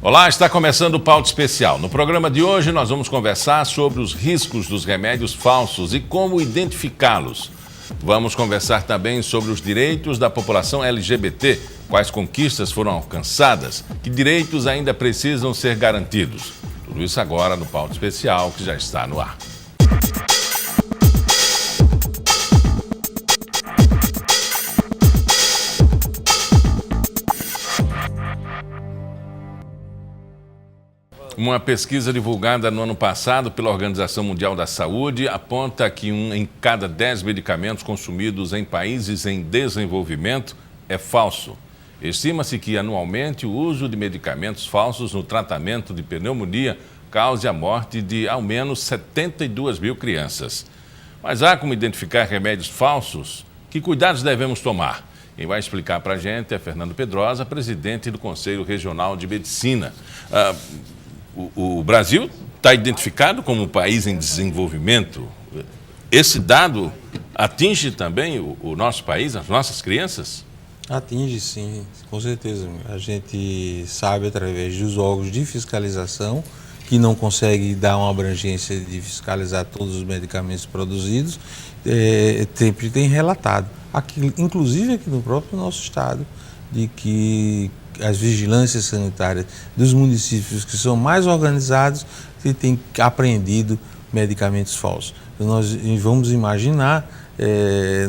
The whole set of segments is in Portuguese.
Olá, está começando o Pauta Especial. No programa de hoje nós vamos conversar sobre os riscos dos remédios falsos e como identificá-los. Vamos conversar também sobre os direitos da população LGBT, quais conquistas foram alcançadas, que direitos ainda precisam ser garantidos. Tudo isso agora no Pauta Especial, que já está no ar. Uma pesquisa divulgada no ano passado pela Organização Mundial da Saúde aponta que 1 em cada 10 medicamentos consumidos em países em desenvolvimento é falso. Estima-se que anualmente o uso de medicamentos falsos no tratamento de pneumonia cause a morte de ao menos 72 mil crianças. Mas há como identificar remédios falsos? Que cuidados devemos tomar? Quem vai explicar para a gente é Fernando Pedrosa, presidente do Conselho Regional de Medicina. O Brasil está identificado como um país em desenvolvimento. Esse dado atinge também o nosso país, as nossas crianças? Atinge, sim, com certeza. A gente sabe através dos órgãos de fiscalização que não consegue dar uma abrangência de fiscalizar todos os medicamentos produzidos, sempre tem relatado, aqui, inclusive aqui no próprio nosso estado, de que as vigilâncias sanitárias dos municípios que são mais organizados têm apreendido medicamentos falsos. Então, nós vamos imaginar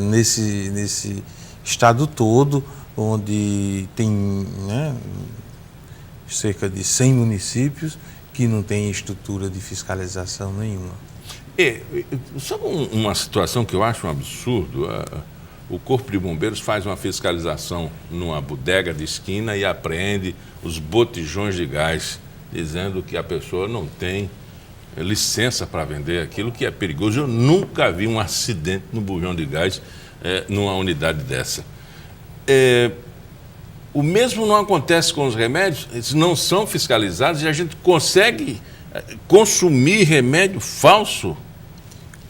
nesse estado todo, onde tem cerca de 100 municípios que não tem estrutura de fiscalização nenhuma. Sabe uma situação que eu acho um absurdo? O Corpo de Bombeiros faz uma fiscalização numa bodega de esquina e apreende os botijões de gás, dizendo que a pessoa não tem licença para vender aquilo, que é perigoso. Eu nunca vi um acidente no bujão de gás numa unidade dessa. O mesmo não acontece com os remédios, eles não são fiscalizados e a gente consegue consumir remédio falso?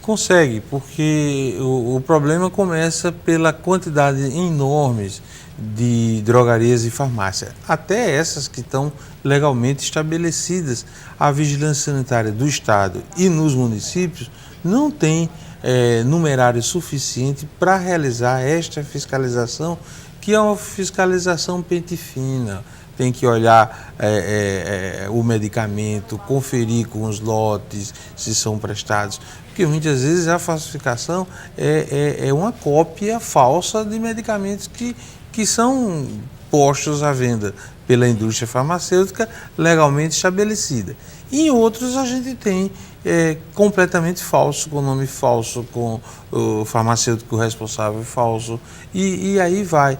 Consegue, porque o problema começa pela quantidade enorme de drogarias e farmácias, até essas que estão legalmente estabelecidas. A vigilância sanitária do Estado e nos municípios não tem numerário suficiente para realizar esta fiscalização, que é uma fiscalização pente fina. Tem que olhar o medicamento, conferir com os lotes se são prestados, porque muitas vezes a falsificação é uma cópia falsa de medicamentos que são postos à venda pela indústria farmacêutica legalmente estabelecida. E em outros a gente tem completamente falso, com nome falso, com o farmacêutico responsável falso, e aí vai.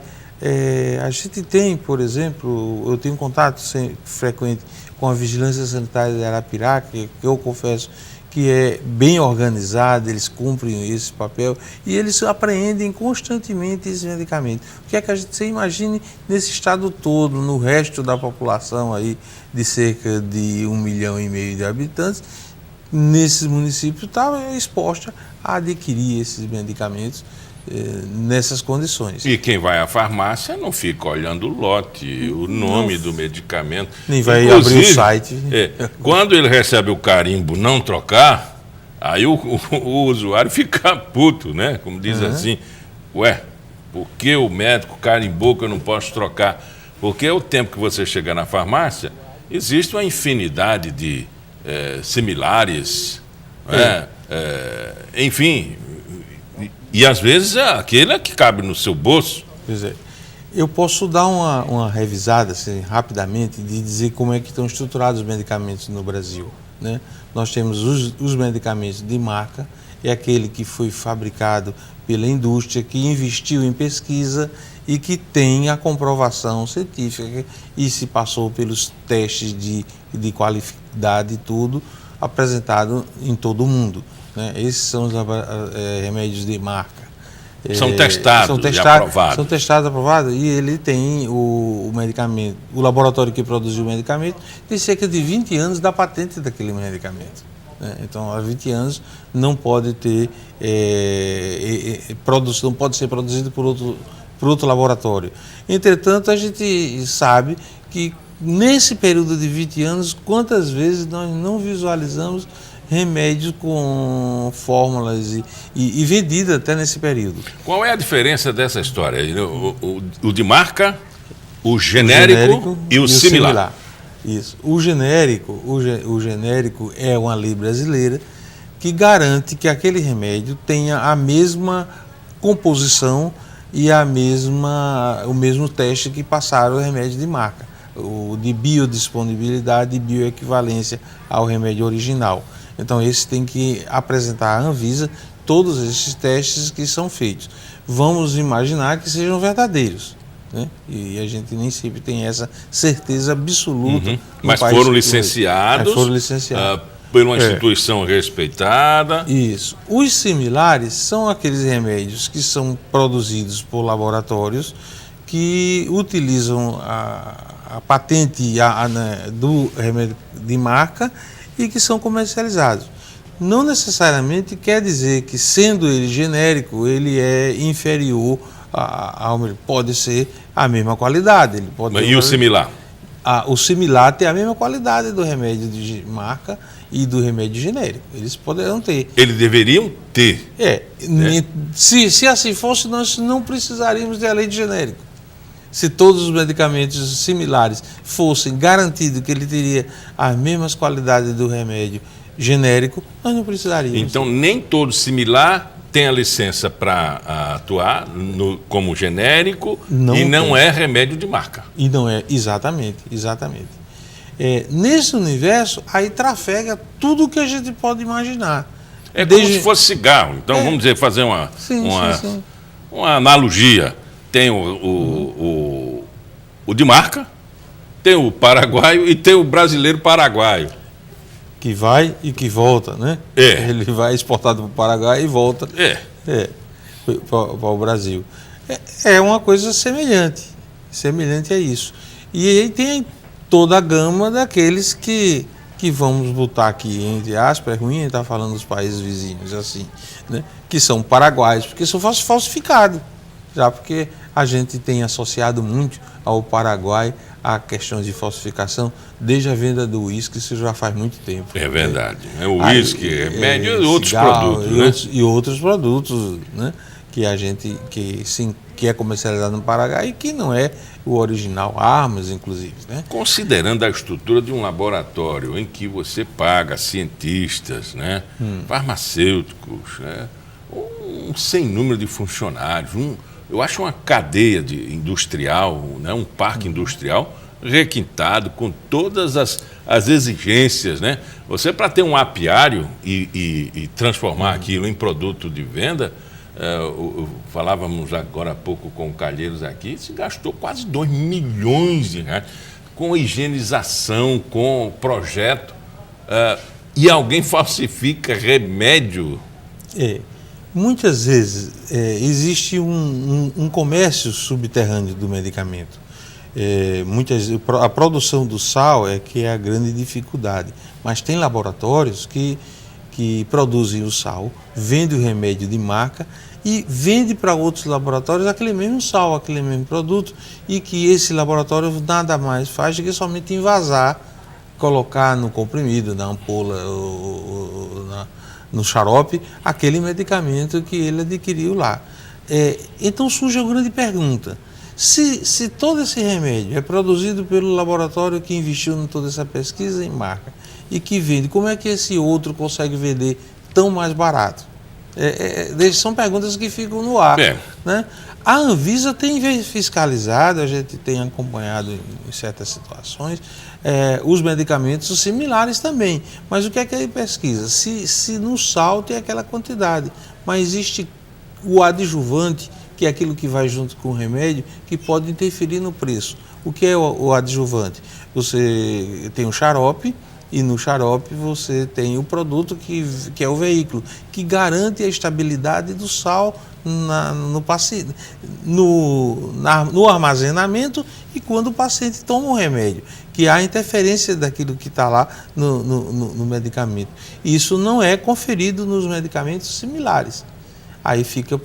A gente tem, por exemplo, eu tenho contato frequente com a Vigilância Sanitária de Arapiraca, que eu confesso que é bem organizada, eles cumprem esse papel e eles apreendem constantemente esses medicamentos. O que é que você imagine nesse estado todo, no resto da população aí de cerca de 1,5 milhão de habitantes, nesses municípios está exposta a adquirir esses medicamentos nessas condições. E quem vai à farmácia não fica olhando o lote, o nome do medicamento. Nem vai abrir o site. Quando ele recebe o carimbo não trocar, aí o usuário fica puto, né? Como diz assim, por que o médico carimbou que eu não posso trocar? Porque o tempo que você chega na farmácia, existe uma infinidade de similares, enfim. E às vezes é aquele que cabe no seu bolso. Pois é. Eu posso dar uma revisada assim, rapidamente de dizer como é que estão estruturados os medicamentos no Brasil, né? Nós temos os medicamentos de marca, é aquele que foi fabricado pela indústria, que investiu em pesquisa e que tem a comprovação científica e se passou pelos testes de qualidade e tudo apresentado em todo o mundo, né? Esses são os remédios de marca. São testados e aprovados. São testados e aprovados e ele tem o medicamento, o laboratório que produziu o medicamento tem cerca de 20 anos da patente daquele medicamento, né? Então, há 20 anos não pode ter produção, pode ser produzido por outro laboratório. Entretanto, a gente sabe que nesse período de 20 anos, quantas vezes nós não visualizamos remédios com fórmulas e vendido até nesse período. Qual é a diferença dessa história? O de marca, o genérico e o similar. Isso. O genérico é uma lei brasileira que garante que aquele remédio tenha a mesma composição e o mesmo teste que passaram o remédio de marca, o de biodisponibilidade e bioequivalência ao remédio original. Então, esse tem que apresentar à Anvisa todos esses testes que são feitos. Vamos imaginar que sejam verdadeiros, né? E a gente nem sempre tem essa certeza absoluta. Mas foram licenciados, por uma instituição respeitada. Isso. Os similares são aqueles remédios que são produzidos por laboratórios que utilizam a patente do remédio de marca e que são comercializados. Não necessariamente quer dizer que, sendo ele genérico, ele é inferior ao... Pode ser a mesma qualidade. E o similar? O similar tem a mesma qualidade do remédio de marca e do remédio genérico. Eles poderão ter. Eles deveriam ter. Se assim fosse, nós não precisaríamos de lei de genérico. Se todos os medicamentos similares fossem garantidos que ele teria as mesmas qualidades do remédio genérico, nós não precisaríamos. Então, nem todo similar tem a licença para atuar como genérico não é remédio de marca. E não é, exatamente. Nesse universo, aí trafega tudo que a gente pode imaginar. Como se fosse cigarro. Então, vamos dizer, fazer uma analogia. Tem o de marca, tem o paraguaio e tem o brasileiro paraguaio. Que vai e que volta, né? Ele vai exportado para o Paraguai e volta para o Brasil. É uma coisa semelhante a isso. E aí tem toda a gama daqueles que vamos botar aqui, entre aspas, é ruim estar falando dos países vizinhos, assim, né? Que são paraguaios, porque são falsificados. Já porque a gente tem associado muito ao Paraguai a questões de falsificação desde a venda do uísque, isso já faz muito tempo. É verdade. O uísque, remédio e outros produtos, né? E outros produtos, né? Que a gente que é comercializado no Paraguai e que não é o original, armas inclusive, né? Considerando a estrutura de um laboratório em que você paga cientistas, né? Farmacêuticos, né? Um sem número de funcionários, eu acho uma cadeia industrial, né? Um parque industrial requintado com todas as exigências, né? Você, para ter um apiário e transformar aquilo em produto de venda, falávamos agora há pouco com o Calheiros aqui, se gastou quase 2 milhões de reais com higienização, com projeto, e alguém falsifica remédio. Muitas vezes existe um comércio subterrâneo do medicamento. A produção do sal que é a grande dificuldade, mas tem laboratórios que produzem o sal, vendem o remédio de marca e vende para outros laboratórios aquele mesmo sal, aquele mesmo produto, e que esse laboratório nada mais faz do que somente envasar, colocar no comprimido, na ampola, no xarope, aquele medicamento que ele adquiriu lá. Então surge a grande pergunta: se todo esse remédio é produzido pelo laboratório que investiu em toda essa pesquisa em marca e que vende, como é que esse outro consegue vender tão mais barato? São perguntas que ficam no ar. Né? A Anvisa tem fiscalizado, a gente tem acompanhado em certas situações, os medicamentos similares também. Mas o que é que ele pesquisa? Se no sal tem aquela quantidade, mas existe o adjuvante, que é aquilo que vai junto com o remédio, que pode interferir no preço. O que é o adjuvante? Você tem um xarope, e no xarope você tem o produto que é o veículo, que garante a estabilidade do sal no armazenamento e quando o paciente toma o remédio, que há interferência daquilo que está lá no medicamento. Isso não é conferido nos medicamentos similares. Aí fica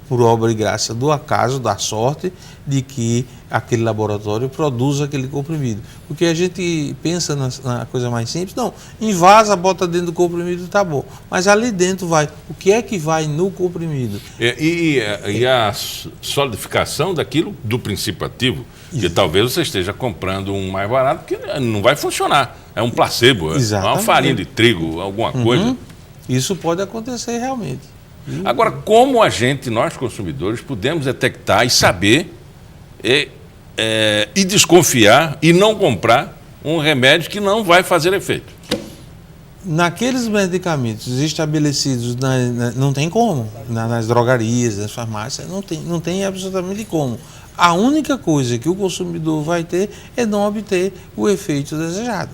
por obra e graça do acaso, da sorte, de que aquele laboratório produz aquele comprimido. Porque a gente pensa na coisa mais simples, não, invasa, bota dentro do comprimido, tá bom. Mas ali dentro vai, o que é que vai no comprimido? E a solidificação daquilo do princípio ativo, que talvez você esteja comprando um mais barato, que não vai funcionar. É um placebo, é uma farinha de trigo, alguma coisa. Isso pode acontecer realmente. Agora, como nós consumidores, podemos detectar e saber e desconfiar e não comprar um remédio que não vai fazer efeito? Naqueles medicamentos estabelecidos, não tem como, nas drogarias, nas farmácias, não tem absolutamente como. A única coisa que o consumidor vai ter é não obter o efeito desejado.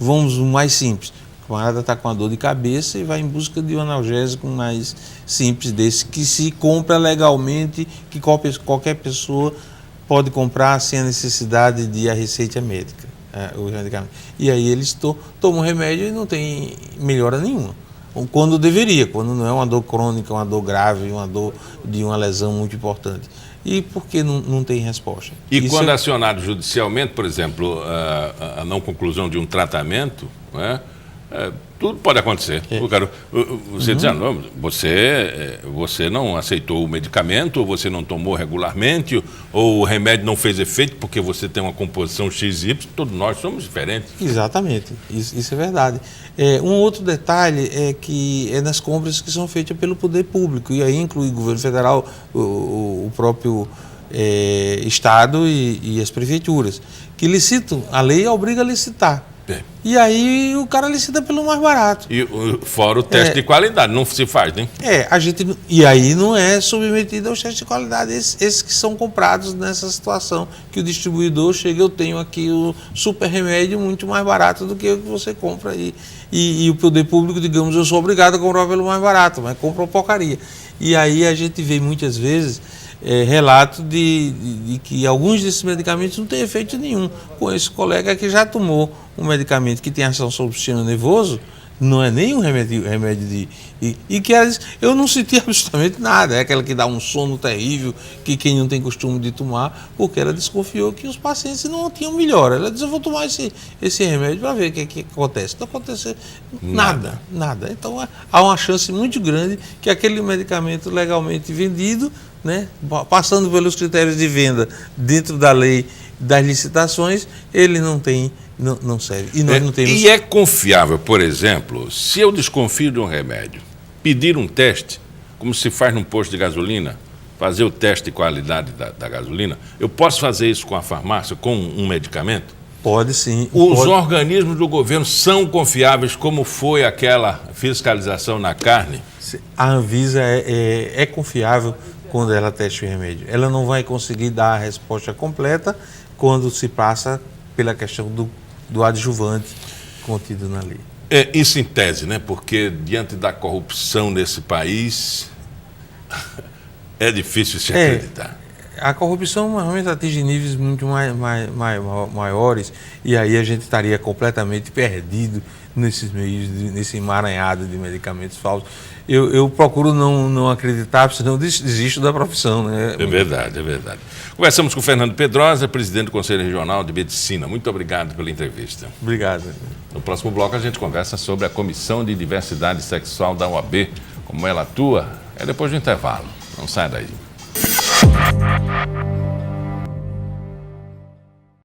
Vamos no mais simples. O camarada está com uma dor de cabeça e vai em busca de um analgésico mais simples desse, que se compra legalmente, que qualquer pessoa pode comprar sem a necessidade de a receita médica, o medicamento. E aí eles tomam remédio e não tem melhora nenhuma. Quando deveria, quando não é uma dor crônica, uma dor grave, uma dor de uma lesão muito importante. E por que não tem resposta? E quando acionado judicialmente, por exemplo, a não conclusão de um tratamento, não é? Tudo pode acontecer. Você diz, não, você não aceitou o medicamento, ou você não tomou regularmente, ou o remédio não fez efeito porque você tem uma composição XY, todos nós somos diferentes. Exatamente, isso é verdade. Um outro detalhe é que é nas compras que são feitas pelo poder público, e aí inclui o governo federal, o próprio Estado e as prefeituras, que licitam, a lei obriga a licitar. E aí o cara licita pelo mais barato. E fora o teste de qualidade, não se faz, né? E aí não é submetido aos testes de qualidade, esses que são comprados nessa situação, que o distribuidor chega, eu tenho aqui o super remédio muito mais barato do que o que você compra aí. E o poder público, digamos, eu sou obrigado a comprar pelo mais barato, mas compra uma porcaria. E aí a gente vê muitas vezes relato de que alguns desses medicamentos não têm efeito nenhum. Com esse colega que já tomou um medicamento que tem ação sobre o sistema nervoso, não é nem um remédio e que eu não senti absolutamente nada. É aquela que dá um sono terrível, que quem não tem costume de tomar, porque ela desconfiou que os pacientes não tinham melhora. Ela disse, eu vou tomar esse remédio para ver o que acontece. Não aconteceu nada. Então há uma chance muito grande que aquele medicamento legalmente vendido, né, passando pelos critérios de venda dentro da lei das licitações, ele não serve. E nós não temos... E é confiável, por exemplo, se eu desconfio de um remédio, pedir um teste, como se faz num posto de gasolina, fazer o teste de qualidade da gasolina, eu posso fazer isso com a farmácia, com um medicamento? Pode sim. Os organismos do governo são confiáveis, como foi aquela fiscalização na carne? A Anvisa é confiável quando ela testa o remédio. Ela não vai conseguir dar a resposta completa quando se passa pela questão do adjuvante contido na lei. Isso em tese, né? Porque diante da corrupção nesse país, é difícil se acreditar. A corrupção normalmente atinge níveis muito maiores, e aí a gente estaria completamente perdido nesses meios, nesse emaranhado de medicamentos falsos. Eu procuro não acreditar, senão desisto da profissão, né? É verdade. Conversamos com o Fernando Pedrosa, presidente do Conselho Regional de Medicina. Muito obrigado pela entrevista. Obrigado. No próximo bloco a gente conversa sobre a Comissão de Diversidade Sexual da OAB, como ela atua. É depois do intervalo. Não sai daí.